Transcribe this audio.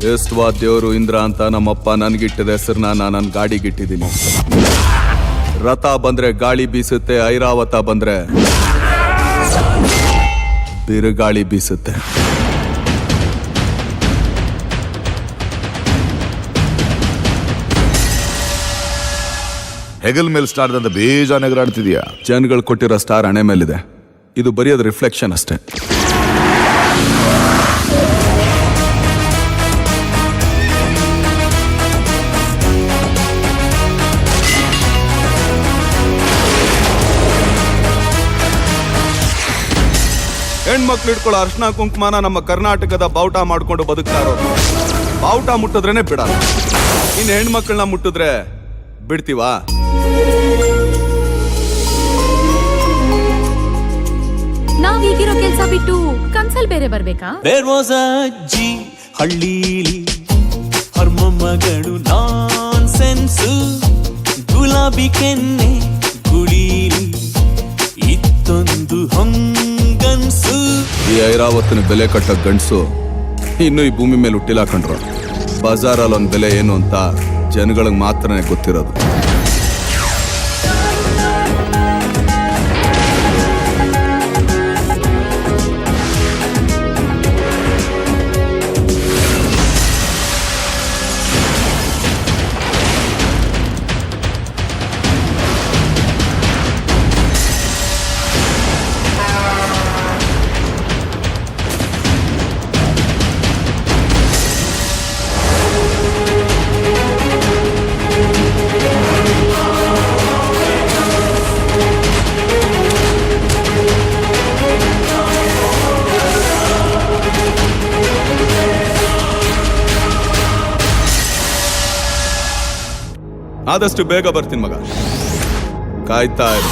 ಎಷ್ಟವಾ ದೇವರು ಇಂದ್ರ ಅಂತ ನಮ್ಮಪ್ಪ ನನ್ಗಿಟ್ಟಿದ ಹೆಸರನ್ನ ನಾನು ನನ್ನ ಗಾಡಿಗಿಟ್ಟಿದ್ದೀನಿ. ರಥ ಬಂದ್ರೆ ಗಾಳಿ ಬೀಸುತ್ತೆ, ಐರಾವತ ಬಂದ್ರೆ ಬಿರುಗಾಳಿ ಬೀಸುತ್ತೆ. ಹೆಗಲ್ ಮೇಲೆ ಸ್ಟಾರ್ ಅಂತ ಬೇಜಾನ್ ಎಗರಾಡ್ತಿದ್ಯಾ? ಜನಗಳು ಕೊಟ್ಟಿರೋ ಸ್ಟಾರ್ ಹಣೆ ಮೇಲಿದೆ. ಇದು ಬರೆಯೋದು ರಿಫ್ಲೆಕ್ಷನ್ ಅಷ್ಟೇ. ಹೆಣ್ಮಕ್ಳು ಇಟ್ಕೊಳ್ಳೋ ಅರ್ಶನ ಕುಂಕುಮನ ನಮ್ಮ ಕರ್ನಾಟಕದ ಬಾವುಟ ಮಾಡ್ಕೊಂಡು ಬದುಕ್ತಾ ಇರೋದು. ಬಾವುಟ ಮುಟ್ಟಿದ್ರೇನೆ ಬಿಡಲ್ಲ. ಇನ್ನು ಹೆಣ್ಮಕ್ಳನ್ನ ಮುಟ್ಟಿದ್ರೆ ಬಿಡ್ತೀವಾ? ನಾವೀಗಿರೋ ಕೆಲ್ಸ ಬಿಟ್ಟು ಕನ್ಸಲ್ ಬೇರೆ ಬರ್ಬೇಕಾ? There was a ಅಜ್ಜಿ ಹಳ್ಳೀಲಿ ಹರ್ಮಮ್ಮಗಳು ನಾನ್ಸೆನ್ಸು, ಗುಲಾಬಿ ಕೆನ್ನೆ ಗುಳೀಲಿ ಇತ್ತೊಂದು ಹೊಂಗನ್ಸು. ಈ ಐರಾವತಿನ ಬೆಲೆ ಕಟ್ಟ ಗಂಡ್ಸು ಇನ್ನು ಈ ಭೂಮಿ ಮೇಲೆ ಹುಟ್ಟಿಲ್ಲ ಕಂಡ್ರು. ಬಜಾರಲ್ಲಿ ಒಂದು ಬೆಲೆ ಏನು ಅಂತ ಜನಗಳಿಗೆ ಮಾತ್ರನೇ ಗೊತ್ತಿರೋದು. ಆದಷ್ಟು ಬೇಗ ಬರ್ತೀನಿ ಮಗ, ಕಾಯ್ತಾ ಇರು.